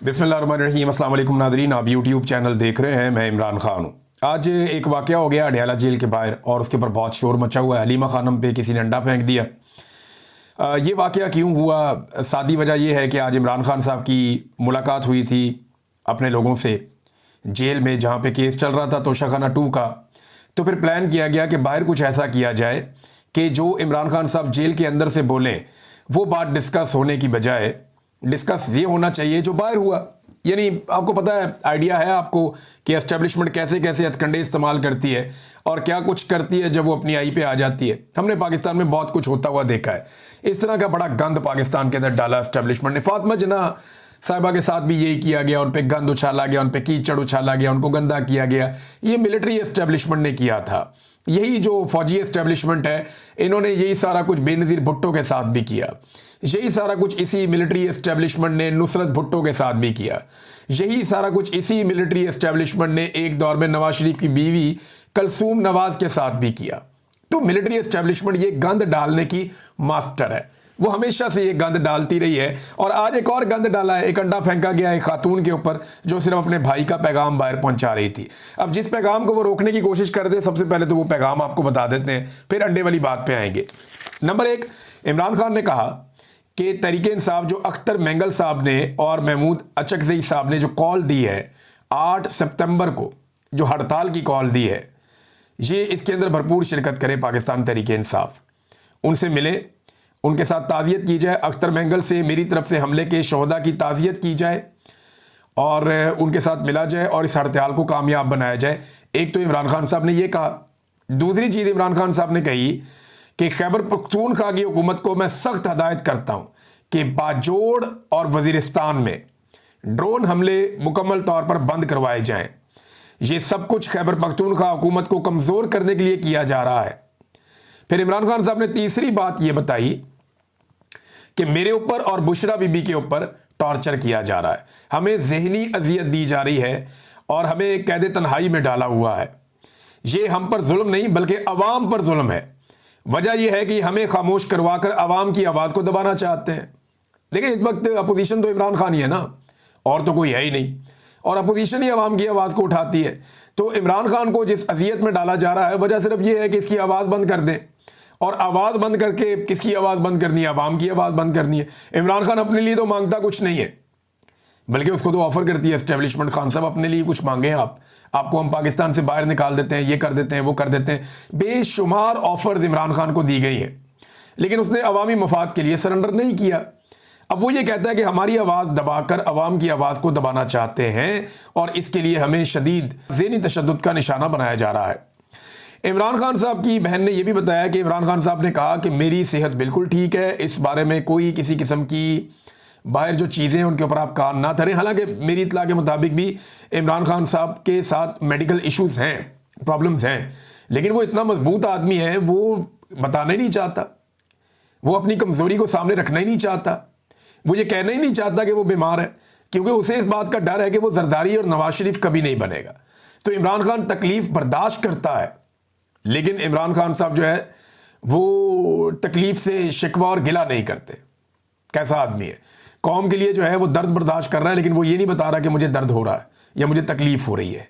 बिस्मिल्लाहिर्रहमानिर्रहीम। अस्सलाम वालेकुम नाज़रीन, आप यूट्यूब चैनल देख रहे हैं। मैं इमरान खान हूँ। आज एक वाक़या हो गया अडयाला जेल के बाहर और उसके ऊपर बहुत शोर मचा हुआ है। हलीमा खानम पे किसी ने अंडा फेंक दिया। ये वाक़या क्यों हुआ? सादी वजह यह है कि आज इमरान खान साहब की मुलाकात हुई थी अपने लोगों से जेल में, जहाँ पे केस चल रहा था तोशाखाना 2 का। तो फिर प्लान किया गया कि बाहर कुछ ऐसा किया जाए कि जो इमरान खान साहब जेल के अंदर से बोलें वो बात डिस्कस होने की बजाय डिस्कस ये होना चाहिए जो बाहर हुआ। यानी आपको पता है, आइडिया है आपको कि एस्टेब्लिशमेंट कैसे कैसे हथकंडे इस्तेमाल करती है और क्या कुछ करती है जब वो अपनी आई पे आ जाती है। हमने पाकिस्तान में बहुत कुछ होता हुआ देखा है। इस तरह का बड़ा गंद पाकिस्तान के अंदर डाला एस्टेब्लिशमेंट ने। फातिमा जना साहिबा के साथ भी यही किया गया, उन पे गंद उछाला गया, उन पे कीचड़ उछाला गया, उनको गंदा किया गया। ये मिलिट्री एस्टेब्लिशमेंट ने किया था। यही जो फौजी एस्टेब्लिशमेंट है, इन्होंने यही सारा कुछ बेनज़ीर भुट्टो के साथ भी किया। यही सारा कुछ इसी मिलिट्री एस्टेब्लिशमेंट ने नुसरत भुट्टो के साथ भी किया। यही सारा कुछ इसी मिलिट्री एस्टेब्लिशमेंट ने एक दौर में नवाज शरीफ की बीवी कलसूम नवाज के साथ भी किया। तो मिलिट्री एस्टेब्लिशमेंट ये गंद डालने की मास्टर है। वो हमेशा से ये गंद डालती रही है और आज एक और गंद डाला है। एक अंडा फेंका गया एक खातून के ऊपर जो सिर्फ अपने भाई का पैगाम बाहर पहुंचा रही थी। अब जिस पैगाम को वो रोकने की कोशिश कर दे, सबसे पहले तो वो पैगाम आपको बता देते हैं, फिर अंडे वाली बात पे आएंगे। नंबर 1, इमरान खान ने कहा कि तहरीके इंसाफ जो अख्तर मेंगल साहब ने और महमूद अचकज़ई साहब ने जो कॉल दी है 8 सितंबर को, जो हड़ताल की कॉल दी है, ये इसके अंदर भरपूर शिरकत करे पाकिस्तान तहरीके इंसाफ। उनसे मिले, उनके साथ ताज़ियत की जाए। अख्तर मेंगल से मेरी तरफ से हमले के शोहदा की ताज़ियत की जाए और उनके साथ मिला जाए और इस हड़ताल को कामयाब बनाया जाए। एक तो इमरान खान साहब ने ये कहा। दूसरी चीज़ इमरान खान साहब ने कही कि खैबर पख्तूनख्वा की हुकूमत को मैं सख्त हदायत करता हूँ कि बाजोड़ और वज़ीरिस्तान में ड्रोन हमले मुकम्मल तौर पर बंद करवाए जाएँ। ये सब कुछ खैबर पख्तूनख्वा हुकूमत को कमज़ोर करने के लिए किया जा रहा है। फिर इमरान खान साहब ने तीसरी बात ये बताई कि मेरे ऊपर और बुशरा बीबी के ऊपर टॉर्चर किया जा रहा है, हमें जहनी अजियत दी जा रही है और हमें कैद तन्हाई में डाला हुआ है। ये हम पर जुल्म नहीं बल्कि अवाम पर जुल्म है। वजह यह है कि हमें खामोश करवाकर अवाम की आवाज़ को दबाना चाहते हैं। देखिए, इस वक्त अपोजिशन तो इमरान खान ही है ना, और तो कोई है ही नहीं, और अपोजिशन ही अवाम की आवाज़ को उठाती है। तो इमरान खान को जिस अजियत में डाला जा रहा है, वजह सिर्फ ये है कि इसकी आवाज़ बंद कर दें। और आवाज़ बंद करके किसकी आवाज़ बंद करनी है? अवाम की आवाज़ बंद करनी है। इमरान खान अपने लिए तो मांगता कुछ नहीं है, बल्कि उसको तो ऑफ़र करती है एस्टेब्लिशमेंट, खान साहब अपने लिए कुछ मांगे आपको हम पाकिस्तान से बाहर निकाल देते हैं, ये कर देते हैं, वो कर देते हैं। बेशुमार ऑफ़र्स इमरान खान को दी गई हैं, लेकिन उसने अवामी मफाद के लिए सरेंडर नहीं किया। अब वो ये कहता है कि हमारी आवाज़ दबाकर अवाम की आवाज़ को दबाना चाहते हैं और इसके लिए हमें शदीद ज़हनी तशद्दुद का निशाना बनाया जा रहा है। इमरान खान साहब की बहन ने यह भी बताया कि इमरान खान साहब ने कहा कि मेरी सेहत बिल्कुल ठीक है, इस बारे में कोई किसी किस्म की बाहर जो चीज़ें हैं उनके ऊपर आप कान ना धरें। हालांकि मेरी इत्तला के मुताबिक भी इमरान खान साहब के साथ मेडिकल इश्यूज हैं, प्रॉब्लम्स हैं, लेकिन वो इतना मजबूत आदमी है, वो बताना ही नहीं चाहता, वो अपनी कमज़ोरी को सामने रखना ही नहीं चाहता, वो ये कहना ही नहीं चाहता कि वो बीमार है, क्योंकि उसे इस बात का डर है कि वो जरदारी और नवाज शरीफ कभी नहीं बनेगा। तो इमरान खान तकलीफ़ बर्दाश्त करता है, लेकिन इमरान खान साहब जो है वो तकलीफ़ से शिकवा और गिला नहीं करते। कैसा आदमी है? कौम के लिए जो है वो दर्द बर्दाश्त कर रहा है, लेकिन वो ये नहीं बता रहा कि मुझे दर्द हो रहा है या मुझे तकलीफ़ हो रही है,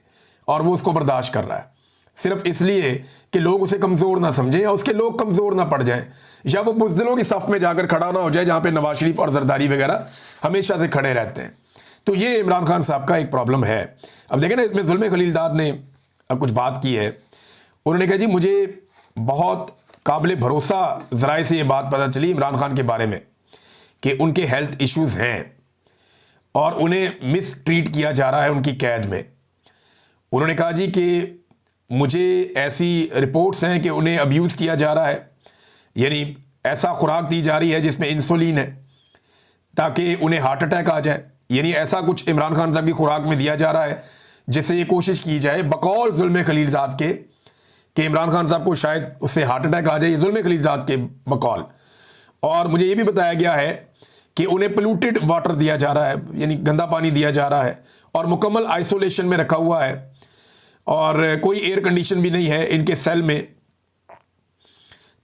और वो उसको बर्दाश्त कर रहा है सिर्फ इसलिए कि लोग उसे कमज़ोर ना समझें या उसके लोग कमज़ोर ना पड़ जाएं, या वो बुज़दिलों की सफ़ में जाकर खड़ा ना हो जाए जहाँ पे नवाज शरीफ और जरदारी वगैरह हमेशा से खड़े रहते हैं। तो ये इमरान खान साहब का एक प्रॉब्लम है। अब देखें ना, इसमें जुल्म खलीलदाद ने अब कुछ बात की है। उन्होंने कहा जी मुझे बहुत काबिल भरोसा ज़राए से ये बात पता चली इमरान खान के बारे में कि उनके हेल्थ इश्यूज़ हैं और उन्हें मिस ट्रीट किया जा रहा है उनकी कैद में। उन्होंने कहा जी कि मुझे ऐसी रिपोर्ट्स हैं कि उन्हें अब्यूज़ किया जा रहा है, यानी ऐसा खुराक दी जा रही है जिसमें इंसुलिन है ताकि उन्हें हार्ट अटैक आ जाए। यानी ऐसा कुछ इमरान खान साहब की खुराक में दिया जा रहा है जिससे ये कोशिश की जाए बकौल जुल्म खलीलजाद के कि इमरान खान साहब को शायद उससे हार्ट अटैक आ जाए, जुल्म खलीलजाद के बकौल। और मुझे ये भी बताया गया है कि उन्हें पोल्यूटेड वाटर दिया जा रहा है, यानी गंदा पानी दिया जा रहा है और मुकम्मल आइसोलेशन में रखा हुआ है और कोई एयर कंडीशन भी नहीं है इनके सेल में।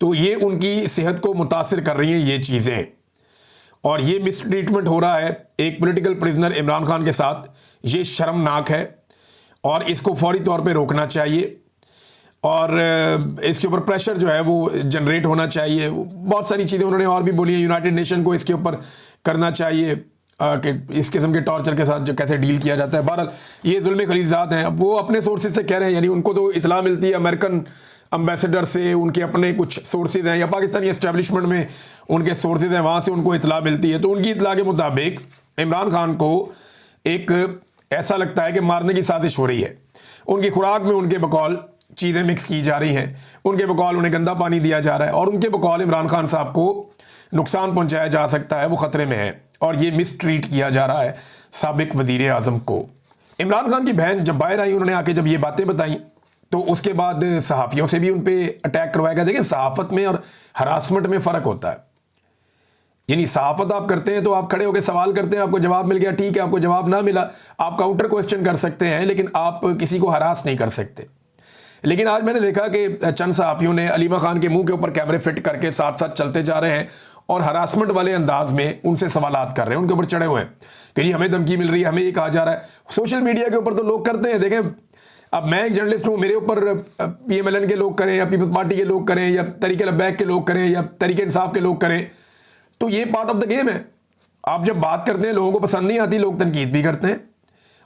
तो ये उनकी सेहत को मुतासिर कर रही हैं ये चीज़ें। और ये मिसट्रीटमेंट हो रहा है एक पॉलिटिकल प्रिजनर इमरान खान के साथ, ये शर्मनाक है और इसको फौरी तौर पे रोकना चाहिए और इसके ऊपर प्रेशर जो है वो जनरेट होना चाहिए। बहुत सारी चीज़ें उन्होंने और भी बोली है, यूनाइटेड नेशन को इसके ऊपर करना चाहिए कि इस किस्म के टॉर्चर के साथ जो कैसे डील किया जाता है। बहरहाल ये जुल्म खलीलजाद हैं, अब वो अपने सोर्सेज से कह रहे हैं, यानी उनको तो इतला मिलती है अमेरिकन अम्बेसडर से, उनके अपने कुछ सोर्सेज हैं या पाकिस्तानी एस्टेब्लिशमेंट में उनके सोर्सेज हैं, वहाँ से उनको इतला मिलती है। तो उनकी इतला के मुताबिक इमरान खान को एक ऐसा लगता है कि मारने की साजिश हो रही है। उनकी खुराक में उनके बकौल चीज़ें मिक्स की जा रही हैं, उनके बकौल उन्हें गंदा पानी दिया जा रहा है और उनके बकौल इमरान खान साहब को नुकसान पहुंचाया जा सकता है, वो ख़तरे में है और ये मिसट्रीट किया जा रहा है साबिक वज़ीर आज़म को। इमरान खान की बहन जब बाहर आई, उन्होंने आके जब ये बातें बताई तो उसके बाद सहाफ़ियों से भी उन पर अटैक करवाया गया। देखिए, सहाफ़त में और हरासमेंट में फ़र्क होता है। यानी सहाफ़त आप करते हैं तो आप खड़े होकर सवाल करते हैं, आपको जवाब मिल गया, ठीक है, आपको जवाब ना मिला आप काउंटर क्वेश्चन कर सकते हैं, लेकिन आप किसी को हरास नहीं कर सकते। लेकिन आज मैंने देखा कि चंद सहाफ़ियों ने अलीमा खान के मुंह के ऊपर कैमरे फिट करके साथ साथ चलते जा रहे हैं और हरासमेंट वाले अंदाज में उनसे सवालात कर रहे हैं, उनके ऊपर चढ़े हुए हैं कि जी हमें धमकी मिल रही है, हमें ये कहा जा रहा है। सोशल मीडिया के ऊपर तो लोग करते हैं। देखें, अब मैं एक जर्नलिस्ट हूँ, मेरे ऊपर PMLN के लोग करें या पीपल्स पार्टी के लोग करें या तरीके लब्बैक के लोग करें या तरीके इंसाफ के लोग करें, तो ये पार्ट ऑफ द गेम है। आप जब बात करते हैं, लोगों को पसंद नहीं आती, लोग तनकीद भी करते हैं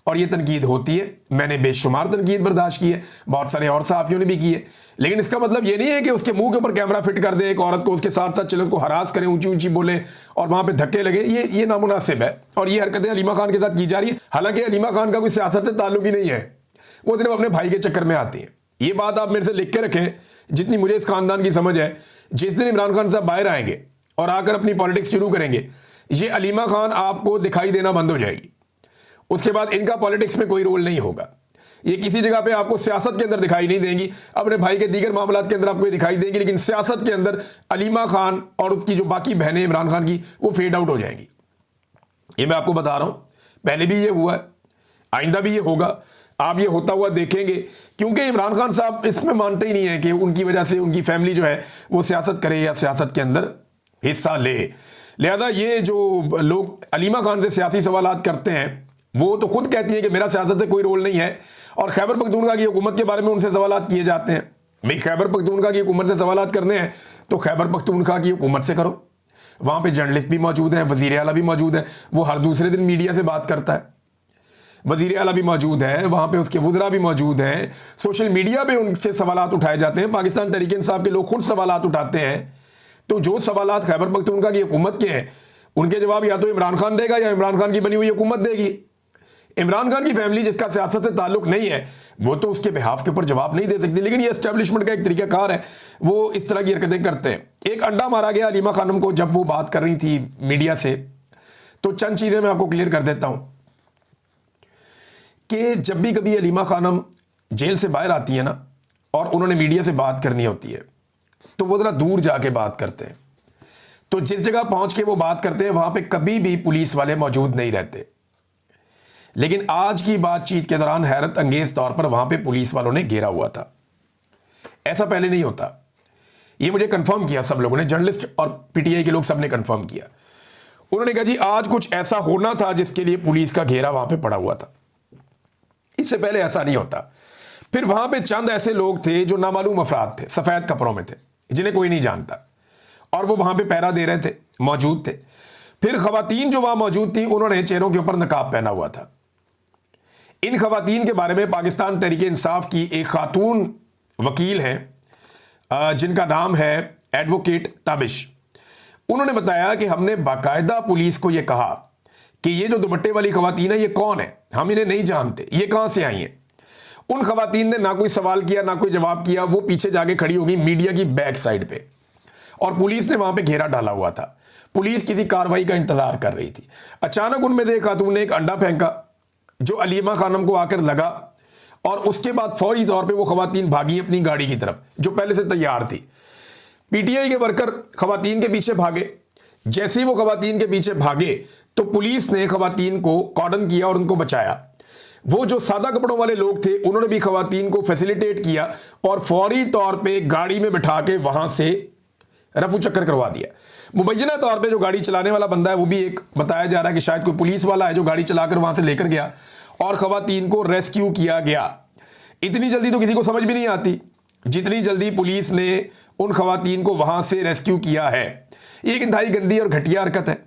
और ये तनकीद होती है। मैंने बेशुमार तनकीद बर्दाश्त की है, बहुत सारे और सहाफ़ियों ने भी की है, लेकिन इसका मतलब ये नहीं है कि उसके मुंह के ऊपर कैमरा फिट कर दें एक औरत को, उसके साथ साथ चले उसको हरास करें, ऊंची ऊंची बोलें और वहाँ पे धक्के लगे। ये नामुनासिब है और ये हरकतें अलीमा खान के साथ की जा रही है। हालांकि अलीमा खान का कोई सियासत से ताल्लुक ही नहीं है, वो सिर्फ अपने भाई के चक्कर में आती है। ये बात आप मेरे से लिख के रखें, जितनी मुझे इस खानदान की समझ है, जिस दिन इमरान खान साहब बाहर आएंगे और आकर अपनी पॉलिटिक्स शुरू करेंगे, ये अलीमा खान आपको दिखाई देना बंद हो जाएगी। उसके बाद इनका पॉलिटिक्स में कोई रोल नहीं होगा, ये किसी जगह पे आपको सियासत के अंदर दिखाई नहीं देंगी, अपने भाई के दीगर मामलात के अंदर आपको ये दिखाई देंगी, लेकिन सियासत के अंदर अलीमा खान और उसकी जो बाकी बहनें इमरान खान की, वो फेड आउट हो जाएंगी। ये मैं आपको बता रहा हूँ, पहले भी ये हुआ है, आइंदा भी ये होगा, आप ये होता हुआ देखेंगे, क्योंकि इमरान खान साहब इसमें मानते ही नहीं है कि उनकी वजह से उनकी फैमिली जो है वो सियासत करे या सियासत के अंदर हिस्सा ले। लिहाजा ये जो लोग अलीमा खान से सियासी सवालात करते हैं, वो तो खुद कहती है कि मेरा सियासत से कोई रोल नहीं है, और खैबर पख्तूनख्वा की हुकूमत के बारे में उनसे सवालात किए जाते हैं। भाई, खैबर पख्तूनख्वा की हुकूमत से सवालात करने हैं तो खैबर पख्तूनख्वा की हुकूमत से करो, वहाँ पे जर्नलिस्ट भी मौजूद हैं, वज़ीर आला भी मौजूद है, वो हर दूसरे दिन मीडिया से बात करता है, वज़ीर आला भी मौजूद है, वहाँ पे उसके वज़रा भी मौजूद हैं, सोशल मीडिया पे उनसे सवालात उठाए जाते हैं, पाकिस्तान तहरीक इंसाफ के लोग खुद सवालात उठाते हैं। तो जो सवालात खैबर पख्तूनख्वा की हुकूमत के हैं, उनके जवाब या तो इमरान खान देगा या इमरान खान की बनी हुई हुकूमत देगी। इमरान खान की फैमिली जिसका सियासत से ताल्लुक नहीं है, वो तो उसके बिहाफ के ऊपर जवाब नहीं दे सकती, लेकिन ये एस्टेब्लिशमेंट का एक तरीकाकार है, वो इस तरह की हरकतें करते हैं। एक अंडा मारा गया अलीमा खानम को जब वो बात कर रही थी मीडिया से, तो चंद चीज़ें मैं आपको क्लियर कर देता हूँ कि जब भी कभी अलीमा खानम जेल से बाहर आती है ना, और उन्होंने मीडिया से बात करनी होती है, तो वो ज़रा दूर जाके बात करते हैं। तो जिस जगह पहुंच के वो बात करते हैं, वहां पे कभी भी पुलिस वाले मौजूद नहीं रहते, लेकिन आज की बातचीत के दौरान हैरत अंगेज तौर पर वहां पे पुलिस वालों ने घेरा हुआ था। ऐसा पहले नहीं होता, ये मुझे कंफर्म किया सब लोगों ने, जर्नलिस्ट और PTI के लोग सब ने कंफर्म किया। उन्होंने कहा जी आज कुछ ऐसा होना था जिसके लिए पुलिस का घेरा वहां पे पड़ा हुआ था, इससे पहले ऐसा नहीं होता। फिर वहां पे चंद ऐसे लोग थे जो नामालूम अफराद थे, सफ़ेद कपड़ों में थे, जिन्हें कोई नहीं जानता, और वो वहां पे पहरा दे रहे थे, मौजूद थे। फिर खवातीन जो वहां मौजूद थी, उन्होंने चेहरों के ऊपर नकाब पहना हुआ था। इन खवातीन के बारे में पाकिस्तान तहरीक इंसाफ की एक खातून वकील हैं जिनका नाम है एडवोकेट ताबिश, उन्होंने बताया कि हमने बाकायदा पुलिस को ये कहा कि ये जो दुपट्टे वाली खवातीन है ये कौन है, हम इन्हें नहीं जानते, ये कहाँ से आई हैं। उन खवातीन ने ना कोई सवाल किया ना कोई जवाब किया, वो पीछे जाके खड़ी हो गई मीडिया की बैक साइड पे, और पुलिस ने वहां पे घेरा डाला हुआ था। पुलिस किसी कार्रवाई का इंतजार कर रही थी। अचानक उनमें से एक खातून ने एक अंडा फेंका जो अलीमा खानम को आकर लगा, और उसके बाद फौरी तौर पे वो खवातीन भागी अपनी गाड़ी की तरफ जो पहले से तैयार थी। PTI के वर्कर खवातीन के पीछे भागे। जैसे ही वो खवातीन के पीछे भागे तो पुलिस ने खवातीन को कॉर्डन किया और उनको बचाया। वो जो सादा कपड़ों वाले लोग थे उन्होंने भी खवातीन को फैसिलिटेट किया और फौरी तौर पे गाड़ी में बिठा के वहां से रफू चक्कर करवा दिया। मुबैना तौर पे जो गाड़ी चलाने वाला बंदा है वो भी एक बताया जा रहा है कि शायद कोई पुलिस वाला है जो गाड़ी चलाकर वहां से लेकर गया और खवातीन को रेस्क्यू किया गया। इतनी जल्दी तो किसी को समझ भी नहीं आती जितनी जल्दी पुलिस ने उन खवातीन को वहां से रेस्क्यू किया है। ये एक इंतहाई गंदी और घटिया हरकत है।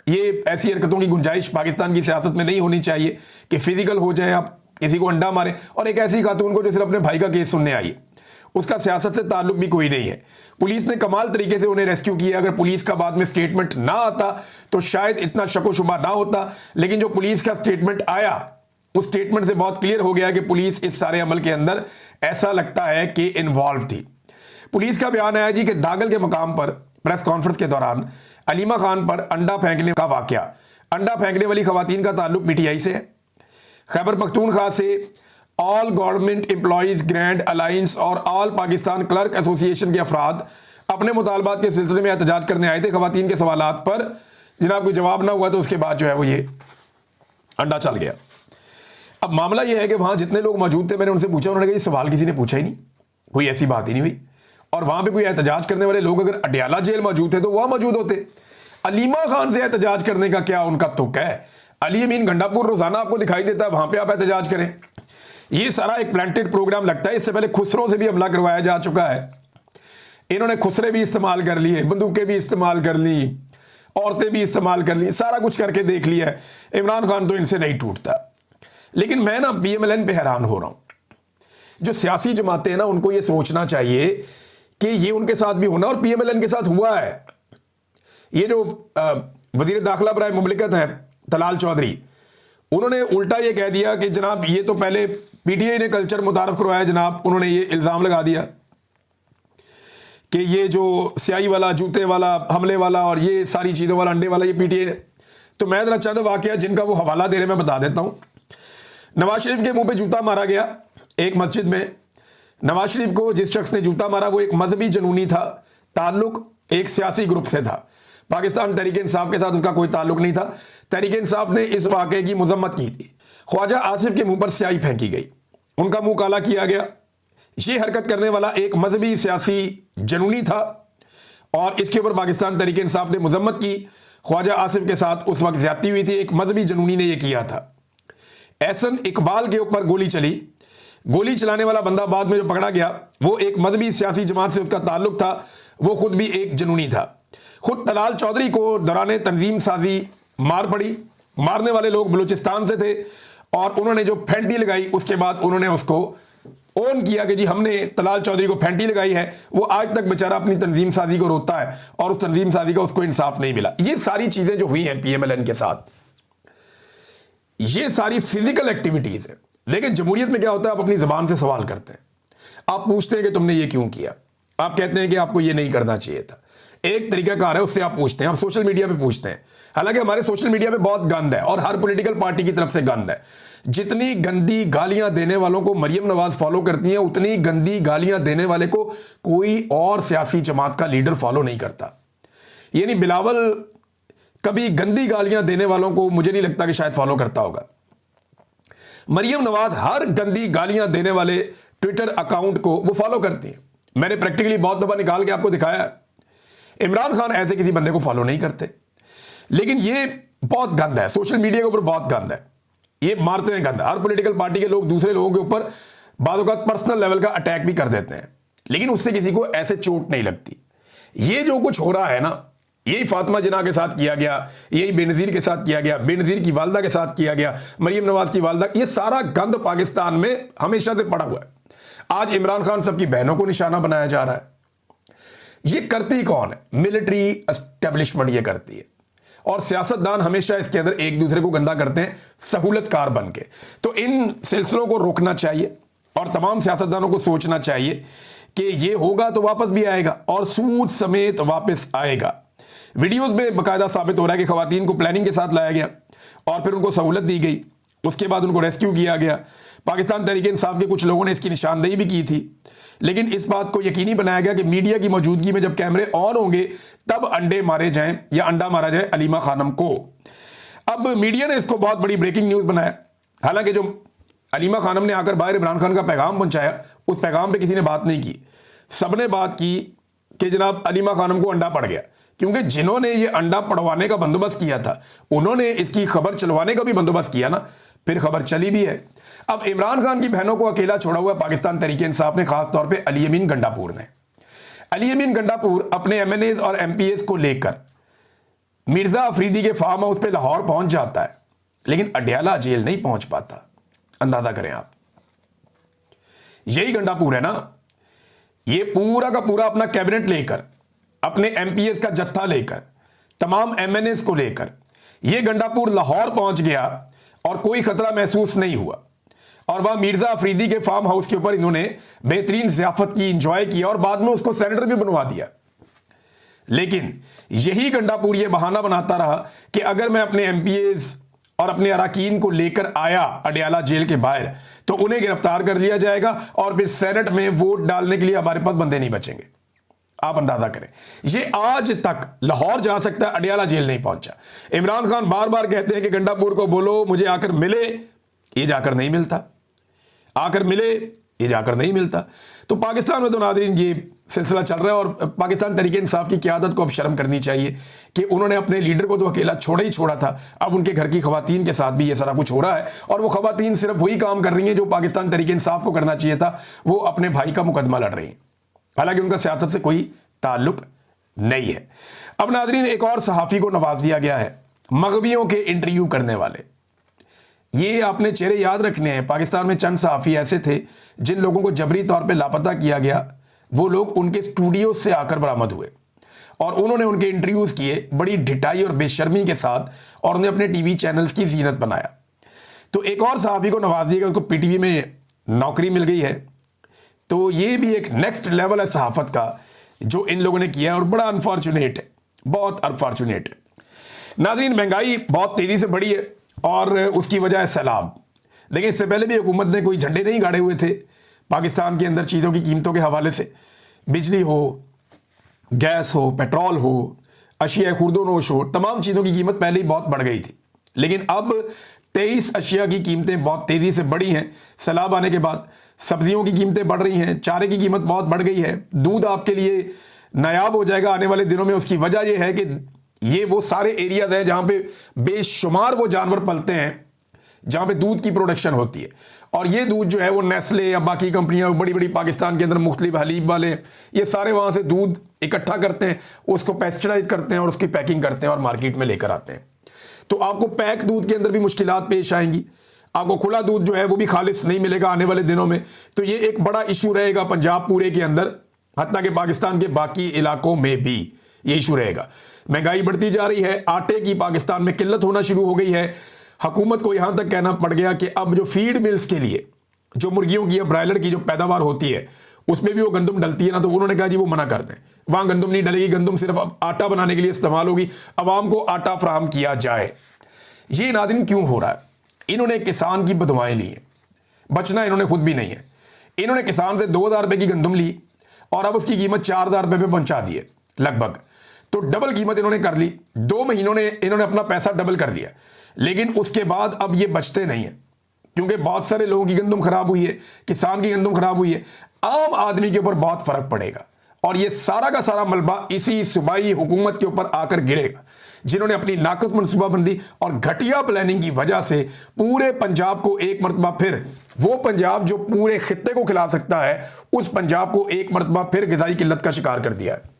ये ऐसी हरकतों की गुंजाइश पाकिस्तान की सियासत में नहीं होनी चाहिए कि फिजिकल हो जाए, आप किसी को अंडा मारें। और एक ऐसी खातून को जो सिर्फ अपने भाई का केस सुनने आई, उसका सियासत से ताल्लुक भी कोई नहीं है। पुलिस ने कमाल तरीके से उन्हें रेस्क्यू किया। अगर पुलिस का बाद में स्टेटमेंट ना आता तो शायद इतना शको शुबा ना होता, लेकिन जो पुलिस का स्टेटमेंट आया उस स्टेटमेंट से बहुत क्लियर हो गया कि पुलिस इस सारे अमल के अंदर ऐसा लगता है कि इन्वॉल्व थी। पुलिस का बयान आया जी कि दागल के मकाम पर प्रेस कॉन्फ्रेंस के दौरान अलीमा खान पर अंडा फेंकने का वाकया, अंडा फेंकने वाली खवातीन का ताल्लुक पीटीआई से है। खैबर पख्तूनख्वा से all government employees grand alliance और ऑल पाकिस्तान क्लर्क एसोसिएशन के अफराद अपने मुतालबात के सिलसिले में एहतजाज करने आए थे। खवातीन के सवालात पर जनाब कोई जवाब ना हुआ तो उसके बाद जो है वो ये अंडा चल गया। अब मामला ये है कि वहां जितने लोग मौजूद थे, मैंने उनसे पूछा, उन्होंने कहा ये सवाल किसी ने पूछा ही नहीं, कोई ऐसी बात ही नहीं हुई। और वहां पे कोई एहतजाज करने वाले लोग अगर अडयाला जेल मौजूद थे तो वहां मौजूद होते। अलीमा खान से एहतजाज करने का क्या उनका तुक है? अली अमीन गंडापुर रोजाना आपको दिखाई देता है, वहां पे आप एहतजाज करें। ये सारा एक प्लांटेड प्रोग्राम लगता है। इससे पहले खुसरों से भी हमला करवाया जा चुका है। इन्होंने खुसरे भी इस्तेमाल कर लिए, बंदूकें भी इस्तेमाल कर ली, औरतें भी इस्तेमाल कर ली, सारा कुछ करके देख लिया है। इमरान खान तो इनसे नहीं टूटता। लेकिन मैं ना PMLN पे हैरान हो रहा हूं। जो सियासी जमातें हैं ना, उनको ये सोचना चाहिए कि ये उनके साथ भी होना, और PMLN के साथ हुआ है। ये जो वजीर दाखिला बराए मुमलिकत हैं तलाल चौधरी, उन्होंने उल्टा ये कह दिया कि जनाब ये तो पहले PTI ने कल्चर मुतारफ करवाया जनाब। उन्होंने ये इल्ज़ाम लगा दिया कि ये जो स्याही वाला, जूते वाला, हमले वाला और ये सारी चीज़ों वाला, अंडे वाला, ये PTI ने। तो मैं जरा चंद वाकया जिनका वो हवाला दे रहे मैं बता देता हूँ। नवाज शरीफ के मुंह पे जूता मारा गया एक मस्जिद में। नवाज शरीफ को जिस शख्स ने जूता मारा वो एक मजहबी जनूनी था, ताल्लुक एक सियासी ग्रुप से था। पाकिस्तान तहरीक इंसाफ के साथ उसका कोई ताल्लुक नहीं था। तहरीक इंसाफ ने इस वाक़े की मजम्मत की थी। ख्वाजा आसिफ के मुंह पर स्याही फेंकी गई, उनका मुंह काला किया गया। ये हरकत करने वाला एक मजहबी सियासी जनूनी था और इसके ऊपर पाकिस्तान तहरीक इंसाफ ने मजम्मत की। ख्वाजा आसिफ के साथ उस वक्त ज्यादती हुई थी, एक मजहबी जनूनी ने यह किया था। एहसन इकबाल के ऊपर गोली चली। गोली चलाने वाला बंदा बाद में जो पकड़ा गया वो एक मजहबी सियासी जमात से उसका ताल्लुक था, वो खुद भी एक जनूनी था। खुद तलाल चौधरी को दौरान तंजीम साजी मार पड़ी। मारने वाले लोग बलूचिस्तान से थे और उन्होंने जो फेंटी लगाई उसके बाद उन्होंने उसको ओन किया कि जी हमने तलाल चौधरी को फेंटी लगाई है। वो आज तक बेचारा अपनी तंजीम साजी को रोता है और उस तंजीम साजी का उसको इंसाफ नहीं मिला। ये सारी चीजें जो हुई हैं PMLN के साथ, ये सारी फिजिकल एक्टिविटीज है। लेकिन जमहूरियत में क्या होता है, आप अपनी जबान से सवाल करते हैं, आप पूछते हैं कि तुमने ये क्यों किया, आप कहते हैं कि आपको ये नहीं करना चाहिए था। एक तरीकाकार है, उससे आप पूछते हैं, आप सोशल मीडिया पे पूछते हैं। हालांकि हमारे सोशल मीडिया पे बहुत गंद है और हर पॉलिटिकल पार्टी की तरफ से गंद है। जितनी गंदी गालियां देने वालों को मरियम नवाज फॉलो करती हैं, उतनी गंदी गालियां देने वाले को कोई और सियासी जमात का लीडर फॉलो नहीं करता। यानी बिलावल कभी गंदी गालियां देने वालों को मुझे नहीं लगता कि शायद फॉलो करता होगा। मरियम नवाज हर गंदी गालियां देने वाले ट्विटर अकाउंट को वो फॉलो करती हैं। मैंने प्रैक्टिकली बहुत दफा निकाल के आपको दिखाया है। इमरान खान ऐसे किसी बंदे को फॉलो नहीं करते, लेकिन ये बहुत गंद है, सोशल मीडिया के ऊपर बहुत गंद है। ये मारते हैं गंद। हर पॉलिटिकल पार्टी के लोग दूसरे लोगों के ऊपर बाज़ औक़ात पर्सनल लेवल का अटैक भी कर देते हैं, लेकिन उससे किसी को ऐसे चोट नहीं लगती। ये जो कुछ हो रहा है ना, यही फातिमा जिन्ना के साथ किया गया, यही बेनज़ीर के साथ किया गया, बेनज़ीर की वालदा के साथ किया गया, मरियम नवाज की वालदा, ये सारा गंद पाकिस्तान में हमेशा से पड़ा हुआ है। आज इमरान खान सबकी बहनों को निशाना बनाया जा रहा है। ये करती कौन है? मिलिट्री एस्टेब्लिशमेंट ये करती है और सियासतदान हमेशा इसके अंदर एक दूसरे को गंदा करते हैं सहूलतकार बन के। तो इन सिलसिलों को रोकना चाहिए और तमाम सियासतदानों को सोचना चाहिए कि ये होगा तो वापस भी आएगा और सूद समेत वापस आएगा। वीडियोस में बाकायदा साबित हो रहा है कि खवातीन को प्लानिंग के साथ लाया गया और फिर उनको सहूलत दी गई, उसके बाद उनको रेस्क्यू किया गया। पाकिस्तान तहरीक इंसाफ के कुछ लोगों ने इसकी निशानदेही भी की थी, लेकिन इस बात को यकीनी बनाया गया कि मीडिया की मौजूदगी में जब कैमरे ऑन होंगे तब अंडे मारे जाएं या अंडा मारा जाए अलीमा खानम को। अब मीडिया ने इसको बहुत बड़ी ब्रेकिंग न्यूज़ बनाया। हालांकि जो अलीमा खानम ने आकर बाहर इमरान खान का पैगाम पहुंचाया, उस पैगाम पे किसी ने बात नहीं की। सबने बात की कि जनाब अलीमा खानम को अंडा पड़ गया, क्योंकि जिन्होंने ये अंडा पड़वाने का बंदोबस्त किया था उन्होंने इसकी खबर चलवाने का भी बंदोबस्त किया ना, फिर खबर चली भी है। अब इमरान खान की बहनों को अकेला छोड़ा हुआ पाकिस्तान तहरीक इंसाफ ने, खासतौर पर अली अमीन गंडापुर ने। अली अमीन गंडापुर अपने एमएनएज और एमपीएस को लेकर मिर्जा अफरीदी के फार्म हाउस पे लाहौर पहुंच जाता है, लेकिन अडयाला जेल नहीं पहुंच पाता। अंदाजा करें आप, यही गंडापुर है ना, ये पूरा का पूरा अपना कैबिनेट लेकर, अपने एमपीएस का जत्था लेकर, तमाम एमएनएस को लेकर ये गंडापुर लाहौर पहुंच गया और कोई खतरा महसूस नहीं हुआ। और वह मिर्जा अफरीदी के फार्म हाउस के ऊपर इन्होंने बेहतरीन ज़ियाफत की, इंजॉय किया और बाद में उसको सेनेटर भी बनवा दिया। लेकिन यही गंडापुर ये बहाना बनाता रहा कि अगर मैं अपने एमपीएस और अपने अराकीन को लेकर आया अडयाला जेल के बाहर तो उन्हें गिरफ्तार कर लिया जाएगा और फिर सेनेट में वोट डालने के लिए हमारे पास बंदे नहीं बचेंगे। आप अंदाजा करें, ये आज तक लाहौर जा सकता है, अडयाला जेल नहीं पहुंचा। इमरान खान बार बार कहते हैं कि गंडापुर को बोलो मुझे आकर मिले, ये जाकर नहीं मिलता, आकर मिले, ये जाकर नहीं मिलता। तो पाकिस्तान में तो नाज़रीन ये सिलसिला चल रहा है और पाकिस्तान तहरीक इंसाफ की क़यादत को अब शर्म करनी चाहिए कि उन्होंने अपने लीडर को तो अकेला छोड़ा ही छोड़ा था, अब उनके घर की खवातीन के साथ भी ये सारा कुछ हो रहा है। और वो खवातीन सिर्फ वही काम कर रही हैं जो पाकिस्तान तहरीक इंसाफ को करना चाहिए था, वो अपने भाई का मुकदमा लड़ रही हैं, हालांकि उनका सियासत से कोई ताल्लुक नहीं है। अब नाज़रीन एक और सहाफ़ी को नवाज दिया गया है, मगवियों के इंटरव्यू करने वाले। ये आपने चेहरे याद रखने हैं। पाकिस्तान में चंद सहाफ़ी ऐसे थे जिन लोगों को जबरी तौर पे लापता किया गया, वो लोग उनके स्टूडियो से आकर बरामद हुए और उन्होंने उनके इंटरव्यूज़ किए बड़ी ढिठाई और बेशर्मी के साथ, और उन्हें अपने टीवी चैनल्स की जीनत बनाया। तो एक और सहाफ़ी को नवाज दिया गया, उसको पीटीवी में नौकरी मिल गई है। तो ये भी एक नेक्स्ट लेवल है सहाफ़त का जो इन लोगों ने किया है, और बड़ा अनफॉर्चुनेट है, बहुत अनफॉर्चुनेट है। नाज़रीन महंगाई बहुत तेज़ी से बढ़ी है और उसकी वजह है सैलाब। लेकिन इससे पहले भी हुकूमत ने कोई झंडे नहीं गाड़े हुए थे पाकिस्तान के अंदर चीज़ों की कीमतों के हवाले से। बिजली हो, गैस हो, पेट्रोल हो, अशिया खुर्दोनोश हो, तमाम चीज़ों की कीमत पहले ही बहुत बढ़ गई थी। लेकिन अब 23 अशिया की कीमतें बहुत तेज़ी से बढ़ी हैं सैलाब आने के बाद। सब्जियों की कीमतें बढ़ रही हैं, चारे की कीमत बहुत बढ़ गई है, दूध आपके लिए नायाब हो जाएगा आने वाले दिनों में। उसकी वजह यह है कि ये वो सारे एरियाज हैं जहाँ पे बेशुमार वो जानवर पलते हैं, जहाँ पे दूध की प्रोडक्शन होती है। और ये दूध जो है वो नेस्ले या बाकी कंपनियां बड़ी बड़ी पाकिस्तान के अंदर मुख्तलिफ हलीब वाले, ये सारे वहाँ से दूध इकट्ठा करते हैं, उसको पेस्चराइज करते हैं और उसकी पैकिंग करते हैं और मार्केट में लेकर आते हैं। तो आपको पैक दूध के अंदर भी मुश्किलात पेश आएंगी, आपको खुला दूध जो है वो भी खालिस नहीं मिलेगा आने वाले दिनों में। तो ये एक बड़ा इशू रहेगा पंजाब पूरे के अंदर, हत्ता कि पाकिस्तान के बाकी इलाकों में भी ये इशू रहेगा। महंगाई बढ़ती जा रही है, आटे की पाकिस्तान में किल्लत होना शुरू हो गई है। हुकूमत को यहाँ तक कहना पड़ गया कि अब जो फीड मिल्स के लिए जो मुर्गियों की या ब्रायलर की जो पैदावार होती है उसमें भी वो गंदम डलती है ना, तो उन्होंने कहा जी वो मना कर दें, वहाँ गंदम नहीं डलेगी, गंदम सिर्फ अब आटा बनाने के लिए इस्तेमाल होगी, अवाम को आटा फराहम किया जाए। ये नाज़रीन क्यों हो रहा है? इन्होंने किसान की बदवाएँ ली हैं, बचना इन्होंने खुद भी नहीं है। इन्होंने किसान से 2000 रुपये की गंदम ली और अब उसकी कीमत 4000 रुपये पे पहुँचा दी है लगभग। तो डबल कीमत इन्होंने कर ली, 2 महीनों ने इन्होंने अपना पैसा डबल कर दिया। लेकिन उसके बाद अब ये बचते नहीं हैं, क्योंकि बहुत सारे लोगों की गंदम खराब हुई है, किसान की गंदम खराब हुई है, आम आदमी के ऊपर बहुत फर्क पड़ेगा। और ये सारा का सारा मलबा इसी सूबाई हुकूमत के ऊपर आकर गिरेगा, जिन्होंने अपनी नाकस मनसूबाबंदी और घटिया प्लानिंग की वजह से पूरे पंजाब को एक मरतबा फिर, वो पंजाब जो पूरे खित्ते को खिला सकता है, उस पंजाब को एक मरतबा फिर ग़िज़ाई किल्लत का शिकार कर दिया है।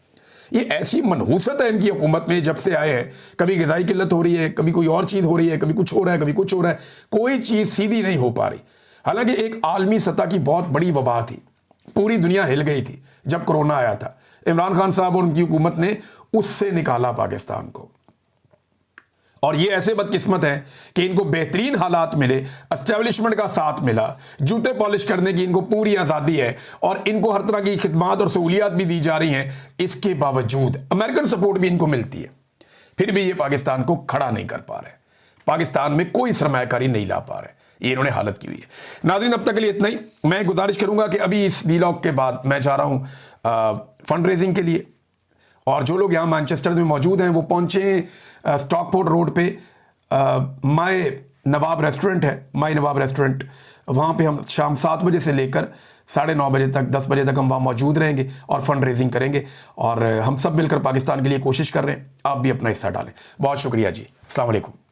ये ऐसी मनहूसत है इनकी हुकूमत में जब से आए हैं, कभी ग़िज़ाई किल्लत हो रही है, कभी कोई और चीज़ हो रही है, कभी कुछ हो रहा है, कभी कुछ हो रहा है, कोई चीज़ सीधी नहीं हो पा रही। हालांकि एक आलमी सतह की बहुत बड़ी वबा थी, पूरी दुनिया हिल गई थी जब कोरोना आया था। इमरान खान साहब और उनकी हुकूमत ने उससे निकाला पाकिस्तान को। और ये ऐसे बदकिस्मत हैं कि इनको बेहतरीन हालात मिले, एस्टेब्लिशमेंट का साथ मिला, जूते पॉलिश करने की इनको पूरी आज़ादी है और इनको हर तरह की खिदमात और सहूलियात भी दी जा रही हैं। इसके बावजूद अमेरिकन सपोर्ट भी इनको मिलती है, फिर भी ये पाकिस्तान को खड़ा नहीं कर पा रहे, पाकिस्तान में कोई सरमायाकारी नहीं ला पा रहे। ये इन्होंने हालत की हुई है। नाज़रीन अब तक के लिए इतना ही। मैं गुजारिश करूँगा कि अभी इस वीलॉग के बाद मैं जा रहा हूँ फंड रेजिंग के लिए, और जो लोग यहाँ मैनचेस्टर में मौजूद हैं वो पहुँचे स्टॉकपोर्ट रोड पे माय नवाब रेस्टोरेंट है, माय नवाब रेस्टोरेंट, वहाँ पे हम शाम 7 बजे से लेकर 9:30 बजे तक 10 बजे तक हम वहाँ मौजूद रहेंगे और फंड रेजिंग करेंगे। और हम सब मिलकर पाकिस्तान के लिए कोशिश कर रहे हैं, आप भी अपना हिस्सा डालें। बहुत शुक्रिया जी, अस्सलाम वालेकुम।